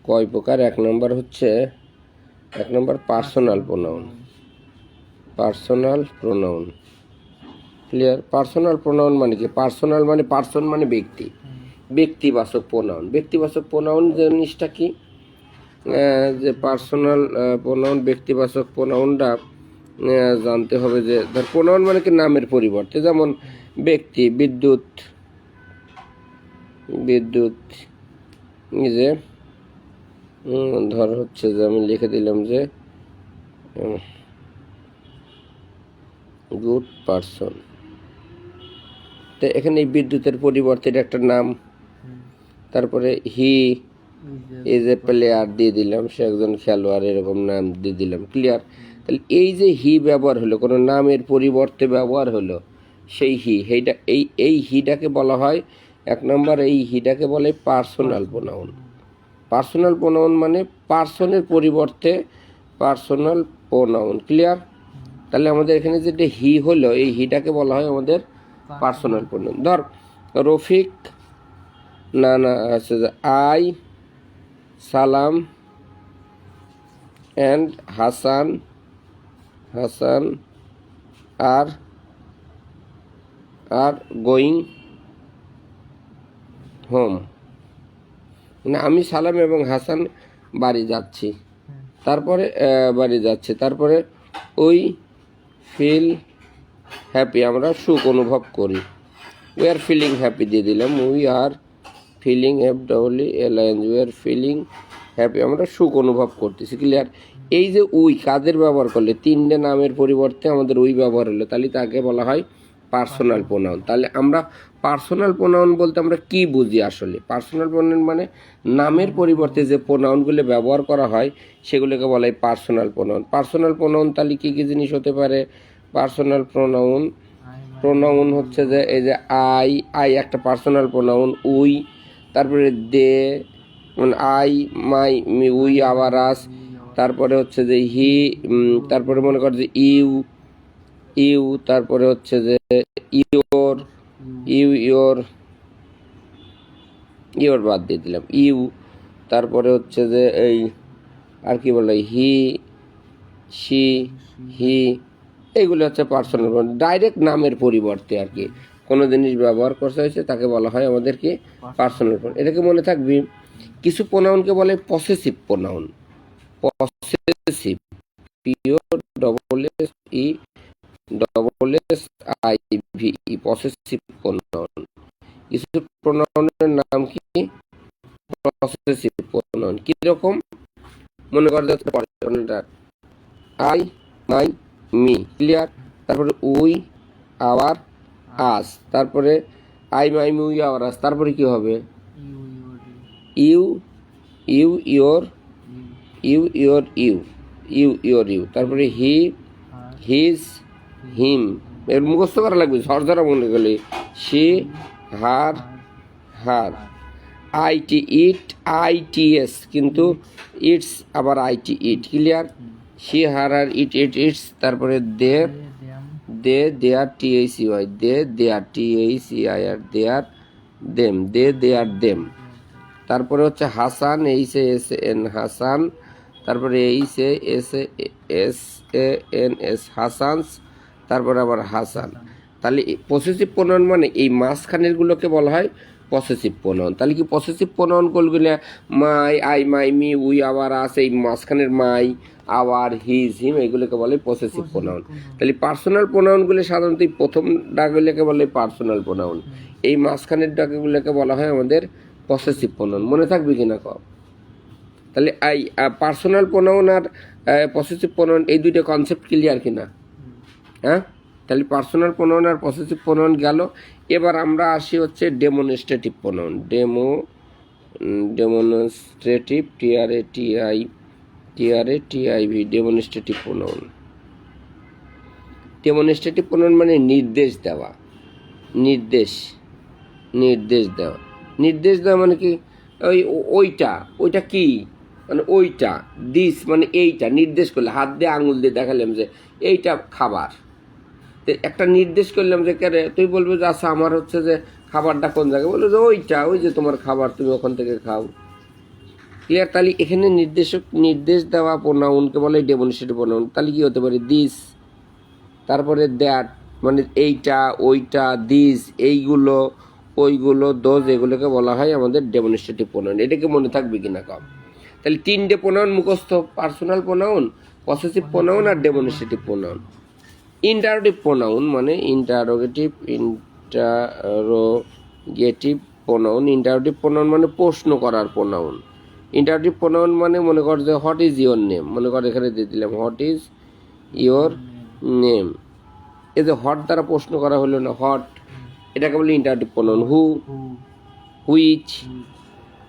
কয় প্রকার? এক নম্বর হচ্ছে personal pronoun. Personal pronoun clear? Personal pronoun মানে কি? পার্সোনাল মানে পার্সন মানে ব্যক্তি, ব্যক্তিবাচক প্রোনাউন। ব্যক্তিবাচক প্রোনাউন জিনিসটা কি? যে পার্সোনাল প্রোনাউন, ব্যক্তিবাচক প্রোনাউনটা জানতে হবে যে ধর প্রোনাউন মানে কি নামের পরিবর্তে, যেমন ব্যক্তি, বিদ্যুৎ, বিদ্যুৎ এই যে ধর হচ্ছে যে আমি লিখে দিলাম যে গুড পারসন, তো এখানে এই বিদ্যুতের পরিবর্তে এটা একটা নাম। তারপরে হি ইজ এ প্লেয়ার দিয়ে দিলাম, সে একজন খেলোয়াড়, এরকম নাম দিয়ে দিলাম। ক্লিয়ার? তাহলে এই যে হি ব্যবহার হলো, কোনো নামের পরিবর্তে ব্যবহার হলো, সেই এইটা এই হিটাকে বলা হয় এক নম্বর, এই হিটাকে বলে পার্সোনাল প্রোনাউন। পার্সোনাল প্রোনাউন মানে পার্সনের পরিবর্তে পার্সোনাল প্রোনাউন। ক্লিয়ার? তাহলে আমাদের এখানে যেটা হি হলো, এই হিটাকে বলা হয় আমাদের পার্সোনাল প্রোনাউন। ধর রফিক, না আছে যে আই, সালাম and Hasan are going home. মানে আমি, সালাম এবং হাসান বাড়ি যাচ্ছি। তারপরে তারপরে উই ফিল হ্যাপি, আমরা সুখ অনুভব করি। উই আর ফিলিং হ্যাপি দিয়ে দিলাম, we are feeling FEELING, we are feeling happy, আমরা সুখ অনুভব করতেছি। ক্লিয়ার? এই যে উই কাদের ব্যবহার করলে, তিনটে নামের পরিবর্তে আমাদের উই ব্যবহার হলো, তাহলে তাকে বলা হয় পার্সোনাল প্রোনাউন। তাহলে আমরা পার্সোনাল প্রোনাউন বলতে আমরা কি বুঝি আসলে? পার্সোনাল প্রোনাউন মানে নামের পরিবর্তে যে প্রোনাউনগুলো ব্যবহার করা হয় সেগুলোকে বলা হয় পার্সোনাল প্রোনাউন। পার্সোনাল প্রোনাউন তাহলে কী কী জিনিস হতে পারে? পার্সোনাল প্রোনাউন হচ্ছে যে এই যে আই একটা পার্সোনাল প্রোনাউন, উই, তারপরে they, I, my, me, we, our, us, তারপরে হচ্ছে যে হি, তারপরে মনে কর যে ইউ, তারপরে হচ্ছে যে ইউর বাদ দিয়ে দিলাম, ইউ, তারপরে হচ্ছে যে এই আর কি বলে হি, সি, হি, এইগুলো হচ্ছে পার্সোনাল প্রোনাউন। ডাইরেক্ট নামের পরিবর্তে আর কি কোনো জিনিস ব্যবহার করতে হয়েছে তাকে বলা হয় আমাদেরকে পার্সোনাল প্রোনাউন। এটাকে মনে থাকবি। কিছু প্রোনাউনকে বলে possessive pronoun. Possessive, POSSESSIVE, possessive pronoun. কিছু প্রোনাউনের নাম কি? Possessive pronoun. কিরকম? মনে করা যাচ্ছে আই, মাই, মি। ক্লিয়ার? তারপরে উই, আওয়ার, আস, তারপরে I, my, me, we, our, us, তারপরে কি হবে? ইউ, ইউর, ইউ, তারপরে হি, হিজ, হিম। এর মুখস্থ করা লাগবে, ঝরঝরা মনে গেলে। সি, হার, ITS, কিন্তু ইটস আবার ইট। ক্লিয়ার? সি, হার, আর ইটস, তারপরে দেয়ার, THEY, দেয়ার, THEI, আর দেয়ার, দেম। তারপরে হচ্ছে হাসান, HASAN, হাসান, তারপরে HASANS, হাসানস, তারপরে আবার হাসান। তাহলে পসেসিভ প্রোনাউন মানে এই মাঝখানেরগুলোকে বলা হয় পসেসিভ প্রোনাউন। তাহলে কি পসেসিভ প্রোনাউনগুলো my, I, my, me, we, our, us, এই মাঝখানের মাই, আওয়ার, হিজ, হিম, এগুলোকে বলে পসেসিভ প্রোনাউন। তাহলে পার্সোনাল প্রোনাউনগুলো সাধারণত এই প্রথম ডাকগুলোকে বলে পার্সোনাল প্রোনাউন, এই মাঝখানের ডাকগুলোকে বলা হয় আমাদের পসেসিভ প্রোনাউন। মনে থাকবে কিনা কম? তাহলে এই পার্সোনাল প্রোনাউন আর পসেসিভ প্রোনাউন, এই দুইটা কনসেপ্ট ক্লিয়ার কিনা? হ্যাঁ, তাহলে পার্সোনাল প্রোনাউন আর পসেসিভ প্রোনাউন গেল। এবার আমরা আসি হচ্ছে demonstrative pronoun. Demonstrative, TRATIV, demonstrative pronoun. Demonstrative pronoun মানে নির্দেশ দেওয়া। নির্দেশ দেওয়া মানে কি? ওইটা কি মানে ওইটা, দিস মানে এইটা, নির্দেশ করলে হাত দিয়ে আঙুল দিয়ে দেখালাম যে এইটা খাবার। একটা নির্দেশ করলাম যে কেরে, তুই বলবে যে আচ্ছা আমার হচ্ছে যে খাবারটা কোন জায়গায়, বললো যে ওই যে তোমার খাবার, তুমি ওখান থেকে খাও। ক্লিয়ার? তাহলে এখানে নির্দেশ দেওয়া প্রোনাউনকে বলে ডেমনস্ট্রেটিভ প্রোনাউন। তাহলে কি হতে পারে? দিস, তারপরে দ্যাট, মানে এইটা ওইটা, দিস এইগুলো ওইগুলো, দোজ, এগুলোকে বলা হয় আমাদের ডেমনস্ট্রেটিভ প্রোনাউন। এটাকে মনে থাকবে কিনা কম? তাহলে 3টে প্রোনাউন মুখস্থ: পার্সোনাল প্রোনাউন, পসেসিভ প্রোনাউন আর ডেমনস্ট্রেটিভ প্রোনাউন। ইন্টারোগেটিভ প্রোনাউন মানে ইন্টারোগেটিভ প্রোনাউন। ইন্টারোগেটিভ প্রোনাউন মানে প্রশ্ন করার প্রোনাউন। ইন্টারোগেটিভ প্রোনাউন মানে মনে কর যে হোয়াট ইজ ইয়োর নেম, মনে কর এখানে দিয়ে দিলাম হোয়াট ইজ ইয়োর নেম। এই যে হট দ্বারা প্রশ্ন করা হলো না, হট, এটাকে বলে ইন্টারোগেটিভ প্রোনাউন। হু, হুইচ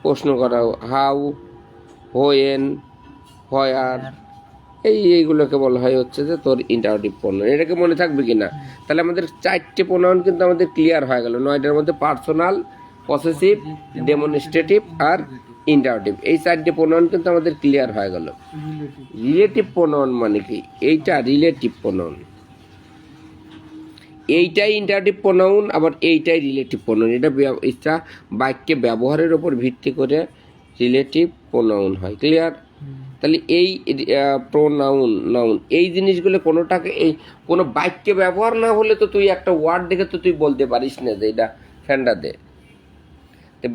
প্রশ্ন করা, হাউ, হোয়েন, হোয়ার, এইগুলোকে বলা হয় হচ্ছে যে তোর ইন্টারোগেটিভ প্রোনাউন। এটাকে মনে থাকবে কিনা? তাহলে আমাদের 4টে প্রোনাউন কিন্তু আমাদের ক্লিয়ার হয়ে গেল। 9টার মধ্যে পার্সোনাল, পসেসিভ, ডেমনস্ট্রেটিভ আর ইন্টারোগেটিভ, এই 4টে প্রোনাউন কিন্তু আমাদের ক্লিয়ার হয়ে গেল। রিলেটিভ প্রোনাউন মানে কি? এইটা রিলেটিভ প্রোনাউন, এইটাই ইন্টারোগেটিভ প্রোনাউন, আবার এইটাই রিলেটিভ প্রোনাউন। এটা বাক্যে ব্যবহারের উপর ভিত্তি করে রিলেটিভ প্রোনাউন হয়। ক্লিয়ার? তাহলে এই প্রোনাউন, নাউন, এই জিনিসগুলো কোনোটাকে, এই কোনো বাক্যে ব্যবহার না হলে তো তুই একটা ওয়ার্ড দেখে তো তুই বলতে পারিস না যে এটা ফ্যান্ডা দে।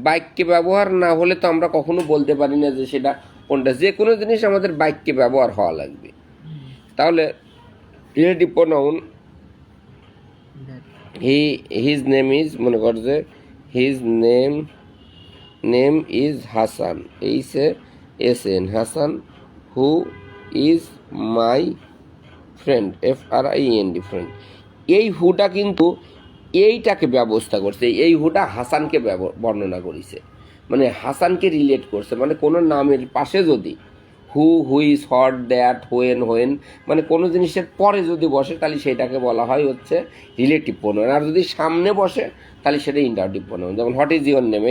বাক্যে ব্যবহার না হলে তো আমরা কখনো বলতে পারি না যে সেটা কোনটা। যে কোনো জিনিস আমাদের বাক্যে ব্যবহার হওয়া লাগবে। তাহলে relative pronoun, his name is, মনে কর যে his name is Hasan, HASAN, Hasan, who is my friend, FRIEND, friend. এই হুটা কিন্তু এইটাকে ব্যবস্থা করছে, এই হুটা হাসানকে বর্ণনা করেছে, মানে হাসানকে রিলেট করছে। মানে কোনো নামের পাশে যদি হু, হুইজ, হট, দ্যাট, হোয়েন, মানে কোনো জিনিসের পরে যদি বসে তাহলে সেটাকে বলা হয় হচ্ছে রিলেটিভ প্রোনাউন। আর যদি সামনে বসে তাহলে সেটা ইন্টারোগেটিভ প্রোনাউন। যেমন হোয়াট ইজ ইওর নেম,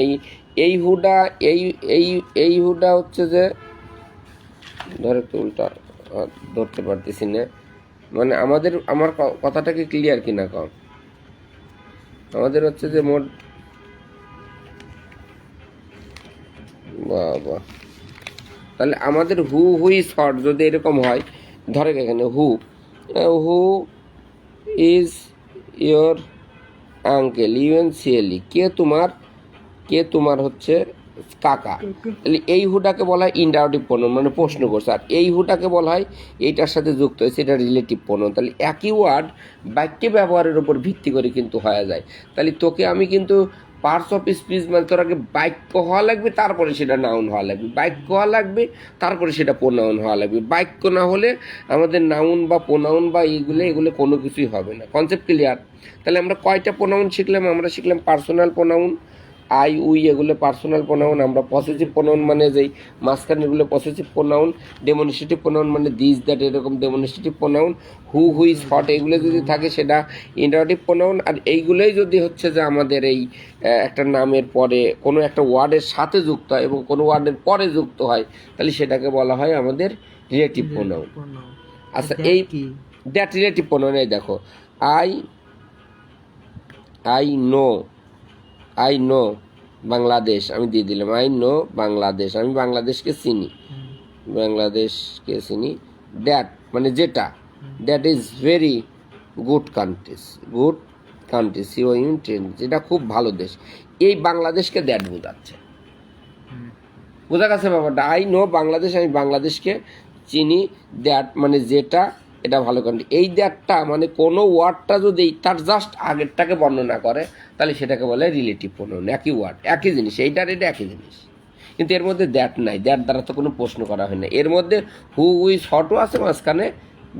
এই হুটা, এই হুটা হচ্ছে যে, ধর একটু উল্টা ধরতে পারতেছি না, মানে আমার কথাটাকে ক্লিয়ার কিনা কম? আমাদের হচ্ছে যে মোট, বাবা, তাহলে আমাদের হু, হুইজ, হট যদি এরকম হয়, ধরে এখানে who is your uncle, UNCLE, কে তোমার হচ্ছে কাকা। তাহলে এই হুটাকে বলা হয় ইন্টারোগেটিভ প্রোনাউন, মানে প্রশ্ন করছে। আর এই হুটাকে বলা হয় এইটার সাথে যুক্ত হয়েছে, এটা রিলেটিভ প্রোনাউন। তাহলে একই ওয়ার্ড বাক্যে ব্যবহারের উপর ভিত্তি করে কিন্তু হয়ে যায়। তাহলে তোকে আমি কিন্তু পার্টস অফ স্পিচ, মানে তোর আগে বাক্য হওয়া লাগবে, তারপরে সেটা নাউন হওয়া লাগবে, বাক্য হওয়া লাগবে, তারপরে সেটা প্রোনাউন হওয়া লাগবে। বাক্য না হলে আমাদের নাউন বা প্রোনাউন বা এগুলো কোনো কিছুই হবে না। Concept clear? তাহলে আমরা কয়টা প্রোনাউন শিখলাম? আমরা শিখলাম পার্সোনাল প্রোনাউন, আই, উই, এগুলো পার্সোনাল প্রোনাউন। আমরা পসেসিভ প্রোনাউন মানে যেই মাঝখানে এগুলো পসেসিভ প্রোনাউন। ডেমনস্ট্রেটিভ প্রোনাউন মানে দিস, দ্যাট, এরকম ডেমনস্ট্রেটিভ প্রোনাউন। হু, হুইজ, হট, এগুলো যদি থাকে সেটা ইন্টারোগেটিভ প্রোনাউন। আর এইগুলোই যদি হচ্ছে যে আমাদের এই একটা নামের পরে কোনো একটা ওয়ার্ডের সাথে যুক্ত হয় এবং কোনো ওয়ার্ডের পরে যুক্ত হয় তাহলে সেটাকে বলা হয় আমাদের রিলেটিভ প্রোনাউন। আচ্ছা, এই দ্যাট রিলেটিভ প্রোনাউন, এই দেখো, আই নো বাংলাদেশ, আমি দিয়ে দিলাম আই নো বাংলাদেশ, আমি বাংলাদেশকে চিনি, দ্যাট মানে যেটা, that is very good countries, যেটা খুব ভালো দেশ। এই বাংলাদেশকে দ্যাট বোঝাচ্ছে। বোঝা গেছে ব্যাপারটা? আই নো বাংলাদেশ, আমি বাংলাদেশকে চিনি, দ্যাট মানে যেটা, এটা ভালো কান্ট্রি। এই দ্যাটটা মানে কোনো ওয়ার্ডটা যদি তার জাস্ট আগেরটাকে বর্ণনা করে তাহলে সেটাকে বলে রিলেটিভ প্রোনাউন। একই ওয়ার্ড, একই জিনিস, এইটার এটা একই জিনিস, কিন্তু এর মধ্যে দ্যাট নাই। দ্যাট দ্বারা তো কোনো প্রশ্ন করা হয় না। এর মধ্যে হু, হুইজ, হটও আছে, মাঝখানে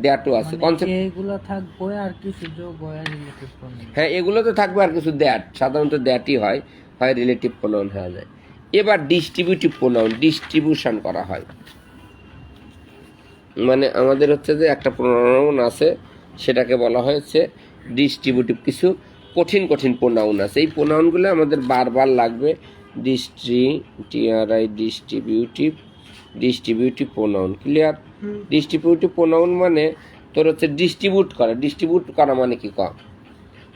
দ্যাটও আছে। কনসেপ্ট এগুলো থাকবে আর কিছু যোগ হয় রিলেটিভ প্রোনাউন। হ্যাঁ, এগুলো তো থাকবে আর কিছু। দ্যাট সাধারণত দ্যাটই হয় রিলেটিভ প্রোনাউন হয়ে যায়। এবার ডিস্ট্রিবিউটিভ প্রোনাউন, ডিস্ট্রিবিউশন করা হয়, মানে আমাদের হচ্ছে যে একটা প্রোনাউন আছে সেটাকে বলা হয়েছে ডিস্ট্রিবিউটিভ। কিছু কঠিন প্রোনাউন আছে, এই প্রোনাউনগুলো আমাদের বারবার লাগবে। Distributive pronoun. Clear? Distributive pronoun মানে তোর হচ্ছে ডিস্ট্রিবিউট করা মানে কি?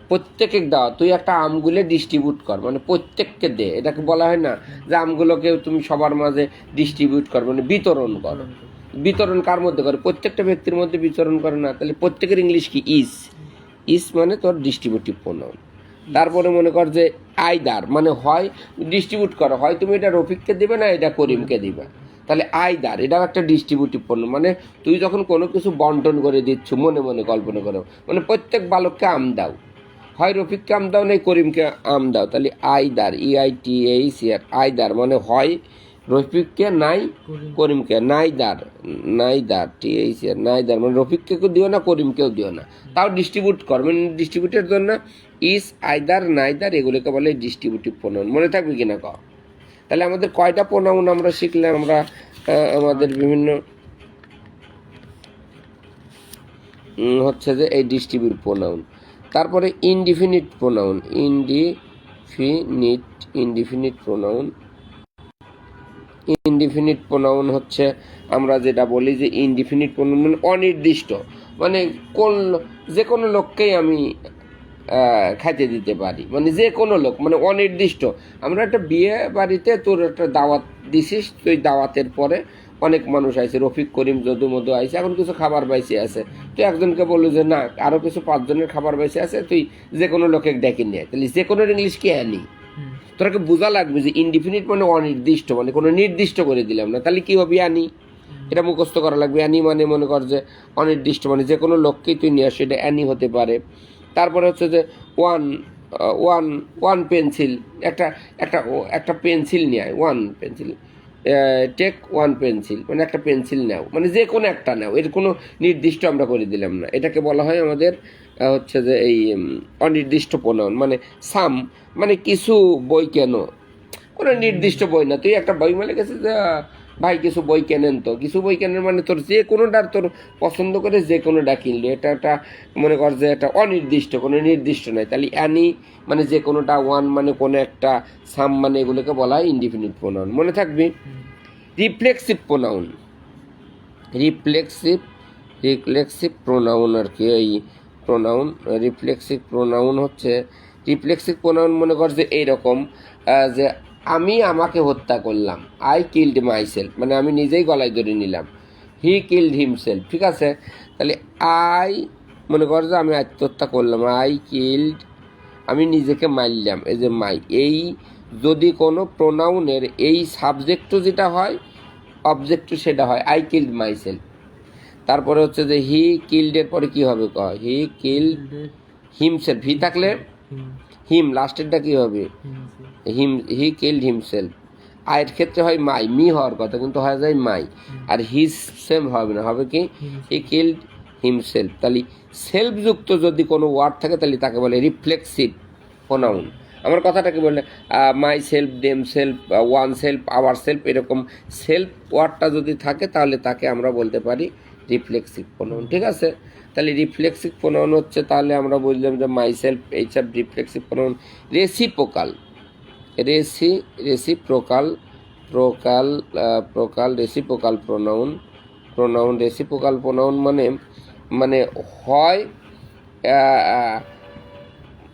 প্রত্যেকে দেওয়া, তুই একটা আমগুলো ডিস্ট্রিবিউট কর, মানে প্রত্যেককে দে, এটাকে বলা হয় না যে আমগুলোকে তুমি সবার মাঝে ডিস্ট্রিবিউট কর, মানে বিতরণ কর। বিতরণ কার মধ্যে করে? প্রত্যেকটা ব্যক্তির মধ্যে বিতরণ করে না। তাহলে প্রত্যেকের ইংলিশ কি? ইস। ইস মানে তোর ডিস্ট্রিবিউটিভ প্রোনাউন। তারপরে মনে কর যে আইদার মানে হয় ডিস্ট্রিবিউট করো, হয় তুমি এটা রফিককে দিবে না এটা করিমকে দিবে, তাহলে আইদার এটাও একটা ডিস্ট্রিবিউটিভ প্রোনাউন। মানে তুই যখন কোনো কিছু বন্টন করে দিচ্ছ, মনে মনে কল্পনা করো, মানে প্রত্যেক বালককে আম দাও, হয় রফিককে আম দাও নাই করিমকে আম দাও, তাহলে আইদার EITHER আইদার মানে হয় রফিককে নাই করিমকে, নাইদার নাইদার THER নাইদার মানে রফিককে দিও না করিমকেও দিও না, তাও ডিস্ট্রিবিউট কর, মানে ডিস্ট্রিবিউটের জন্য ইস আইদার নাইদার এগুলোকে বলে ডিস্ট্রিবিউটিভ প্রোনাউন। মনে থাকবে কিনা ক? তাহলে আমাদের কয়টা প্রোনাউন আমরা শিখলাম? আমরা আমাদের বিভিন্ন হচ্ছে যে এই ডিস্ট্রিবিউট প্রোনাউন। তারপরে indefinite pronoun, indefinite pronoun. Indefinite pronoun হচ্ছে আমরা যেটা বলি যে ইনডিফিনিট প্রোনাউন মানে অনির্দিষ্ট, মানে কোন যে কোনো লোককেই আমি খাইতে দিতে পারি, মানে যে কোনো লোক, মানে অনির্দিষ্ট। আমরা একটা বিয়ে বাড়িতে তোর একটা দাওয়াত দিছিস, তুই দাওয়াতের পরে অনেক মানুষ আইছে, রফিক করিম যদু মধু আইছে, এখন কিছু খাবার বাইসে আছে, তুই একজনকে বললি যে না আরও কিছু 5 জনের খাবার বাইসে আছে, তুই যে কোনো লোকে ডেকে নিয়ে, তাহলে যে কোনো ইংলিশ কি আনি? তোরাকে বোঝা লাগবে যে ইনডিফিনিট মানে অনির্দিষ্ট, মানে কোনো নির্দিষ্ট করে দিলাম না, তাহলে কি হবে? আনি, এটা মুখস্থ করা লাগবে। অ্যানি মানে মনে কর যে অনির্দিষ্ট, মানে যে কোনো লোককেই তুই নিয়ে আসো, এটা অ্যানি হতে পারে। তারপরে হচ্ছে যে ওয়ান পেন্সিল, একটা পেন্সিল নেয়, one pencil, take one pencil মানে একটা পেন্সিল নাও, মানে যে কোনো একটা নাও, এর কোনো নির্দিষ্ট আমরা করে দিলাম না, এটাকে বলা হয় আমাদের হচ্ছে যে এই অনির্দিষ্ট প্রোনাউন। মানে সাম মানে কিছু বই কেন, কোনো নির্দিষ্ট বই না, তুই একটা বই মেলে গেছিস যে ভাই কিছু বই কেনেন, তো কিছু বই কেনেন মানে তোর যে কোনোটার তোর পছন্দ করে যে কোনোটা কিনলি, এটা একটা মনে কর যে একটা অনির্দিষ্ট, কোনো নির্দিষ্ট নয়। তাহলে অ্যানি মানে যে কোনোটা, ওয়ান মানে কোনো একটা, সাম মানে এগুলোকে বলা হয় ইনডিফিনিট প্রোনাউন। মনে থাকবে। রিফ্লেক্সিভ প্রোনাউন, রিফ্লেক্সিভ প্রোনাউন আর কি, এই প্রোনাউন রিফ্লেক্সিভ প্রোনাউন হচ্ছে, রিফ্লেক্সিভ প্রোনাউন মনে কর যে এইরকম যে আমি আমাকে হত্যা করলাম, আই কিল্ড মাই সেলফ, মানে আমি নিজেই গলায় ধরে নিলাম, হি কিল্ড হিমসেলফ, ঠিক আছে? তাহলে আই মনে কর যে আমি আত্মহত্যা করলাম, আই কিল্ড আমি নিজেকে মারলাম, এই যে মাই, এই যদি কোনো প্রোনাউনের এই সাবজেক্টও যেটা হয় অবজেক্টও সেটা হয় আই কিল্ড মাই সেলফ। তারপরে হচ্ছে যে হি কিল্ডের পরে কি হবে? হি কিল্ড হিমসেলফ, হি থাকলে হিম, লাস্টেরটা কি হবে? He killed himself. আয়ের ক্ষেত্রে হয় মাই, মি হওয়ার কথা কিন্তু হয়ে যায় মাই, আর হিজ সেম হবে না, হবে কি? He killed himself. তাহলে সেলফযুক্ত যদি কোনো ওয়ার্ড থাকে তাহলে তাকে বলে রিফ্লেক্সিভ প্রোনাউন। আমার কথাটাকে বললে my self, them self, one self, our self, এরকম সেলফ ওয়ার্ডটা যদি থাকে তাহলে তাকে আমরা বলতে পারি রিফ্লেক্সিভ প্রোনাউন, ঠিক আছে? তাহলে রিফ্লেক্সিভ প্রোনাউন হচ্ছে, তাহলে আমরা বললাম যে মাই সেলফ, এইসব reflexive pronoun. Reciprocal, reciprocal pronoun মানে হয়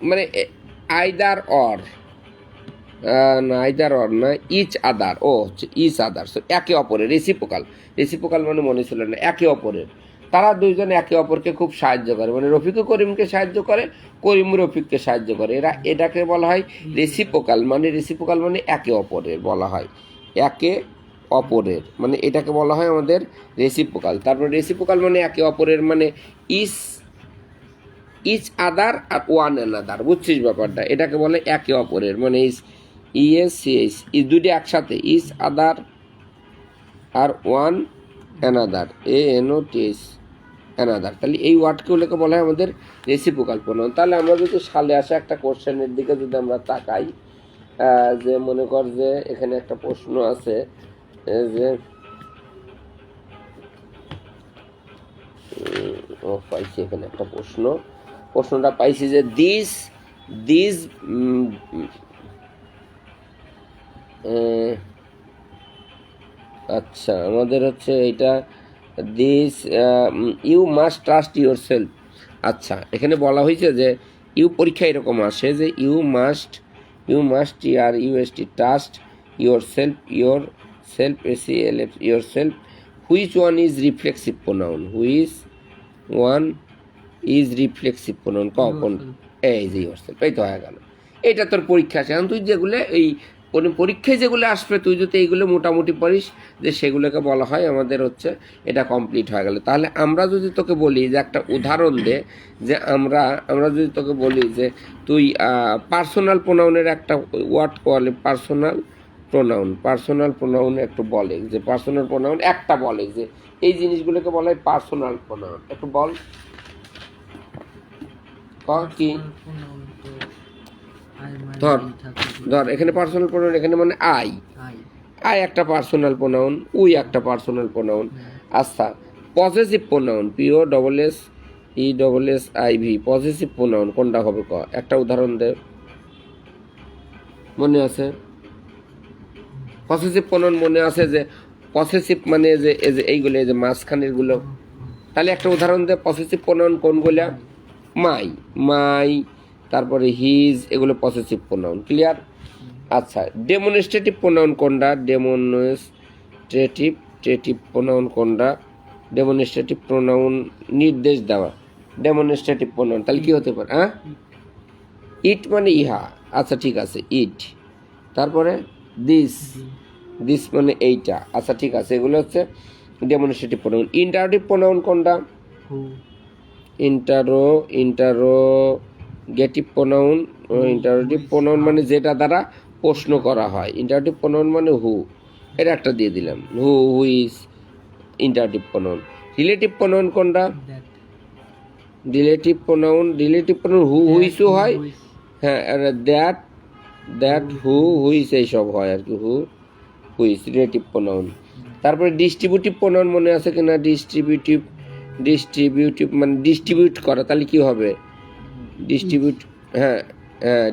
মানে আইদার অর, না ইচ আদার, ইচ আদার, একে অপরের। রেসিপ্রোকাল মানে মনে ছিল না, একে অপরের, তারা দুইজন একে অপরকে খুব সাহায্য করে, মানে রফিকও করিমকে সাহায্য করে, করিম রফিককে সাহায্য করে, এটাকে বলা হয় রেসিপ্রোকাল। মানে একে অপরের বলা হয়, একে অপরের, মানে এটাকে বলা হয় আমাদের রেসিপ্রোকাল। তারপর রেসিপ্রোকাল মানে একে অপরের, মানে ইচ আদার আর ওয়ান অ্যানাদার, বুঝছিস ব্যাপারটা? এটাকে বলে একে অপরের, মানে ESCH দুটি একসাথে, ইচ আদার আর ওয়ান অ্যানাদার, ANOTH অ্যানাদার। তাহলে এই ওয়ার্ডগুলোকে বলা হয় আমাদের রেসিপ্রোকাল প্রোনাউন। তাহলে আমরা যদি সালে আসা একটা কোশ্চেনের দিকে যদি আমরা তাকাই, যে মনে কর যে এখানে একটা প্রশ্ন আছে যে পাইছি, এখানে একটা প্রশ্নটা পাইছি যে দিস আচ্ছা আমাদের হচ্ছে এইটা this you must trust yourself. আচ্ছা এখানে বলা হয়েছে যে ইউ পরীক্ষা এরকম আসে যে you must TRUST trust yourself SELF yourself which one is reflexive pronoun কোন এই যে ইয়োর সেলফ এই তো হয়ে গেল। এটা তোর পরীক্ষা আছে। এখন তুই যেগুলো এই কোনো পরীক্ষায় যেগুলো আসবে তুই যদি এইগুলো মোটামুটি পারিস যে সেগুলোকে বলা হয় আমাদের হচ্ছে এটা কমপ্লিট হয়ে গেল। তাহলে আমরা যদি তোকে বলি যে একটা উদাহরণ দে যে আমরা যদি তোকে বলি যে তুই পার্সোনাল প্রোনাউনের একটা ওয়ার্ড বলে পার্সোনাল প্রোনাউন একটু বলে যে পার্সোনাল প্রোনাউন একটা বলে যে এই জিনিসগুলোকে বলা হয় পার্সোনাল প্রোনাউন একটু বল কি ধর এখানে পার্সোনাল প্রোনাউন এখানে মানে আই একটা পার্সোনাল প্রোনাউন উই একটা পার্সোনাল প্রোনাউন। আচ্ছা possessive pronoun POSSESSIV possessive pronoun কোনটা হবে ক একটা উদাহরণ দে মনে আছে পসেসিভ প্রোনাউন মনে আছে যে পসেসিভ মানে যে এই যে এইগুলো এই যে মাঝখানের গুলো তাহলে একটা উদাহরণ দে পসেসিভ প্রোনাউন কোনগুলা মাই তারপরে হিজ এগুলো পসেসিভ প্রোনাউন ক্লিয়ার। আচ্ছা ডেমনস্ট্রেটিভ প্রোনাউন কোনটা ডেমনস্ট্রেটিভ প্রোনাউন কোনটা ডেমনস্ট্রেটিভ প্রোনাউন নির্দেশ দেওয়া ডেমনস্ট্রেটিভ প্রোনাউন তাহলে কি হতে পারে ইট মানে ইহা আচ্ছা ঠিক আছে ইট তারপরে দিস মানে এইটা আচ্ছা ঠিক আছে এগুলো হচ্ছে ডেমনস্ট্রেটিভ প্রোনাউন। ইন্টারোগেটিভ প্রোনাউন কোনটা ইন্টারোগেটিভ প্রোনাউন মানে যেটা দ্বারা প্রশ্ন করা হয় ইন্টারোগেটিভ প্রোনাউন মানে হু এটা একটা দিয়ে দিলাম whose interrogative pronoun. Relative pronoun কোনটা রিলেটিভ প্রোনাউন হু হুইসও হয় হ্যাঁ দ্যাট হু হুইস এইসব হয় আর কি হুইস রিলেটিভ প্রোনাউন। তারপরে ডিস্ট্রিবিউটিভ প্রোনাউন মনে আছে কিনা ডিস্ট্রিবিউটিভ মানে ডিস্ট্রিবিউট করা তাহলে কি হবে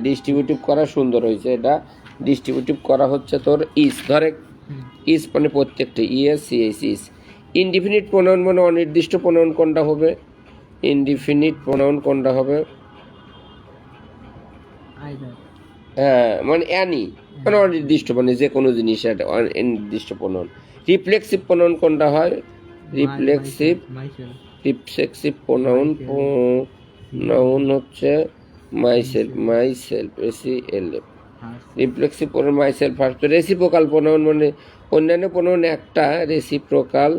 ডিস্ট্রিবিউটিভ করা সুন্দর হয়েছে এটা ডিস্ট্রিবিউটিভ করা হচ্ছে তোর ধরে মানে প্রত্যেকটা ইস। ইনডিফিনিট প্রোনাউন মানে অনির্দিষ্ট প্রোনাউন কোনটা হবে মানে অ্যানি মানে অনির্দিষ্ট মানে যে কোনো জিনিস একটা অনির্দিষ্ট প্রোনাউন। রিফ্লেক্সিভ প্রোনাউন কোনটা হয় রিফ্লেক্সিভ প্রোনাউন হচ্ছে myself SELF reflexive pronoun myself first. Reciprocal pronoun মানে অন্যান্য প্রোনাউন একটা রেসিপ্রোকাল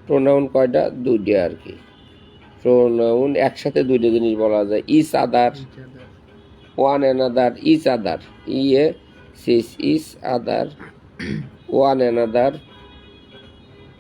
প্রোনাউন কয়টা দুইটা আর কি প্রোনাউন একসাথে দুইটা জিনিস বলা যায় each other one another each other each other one another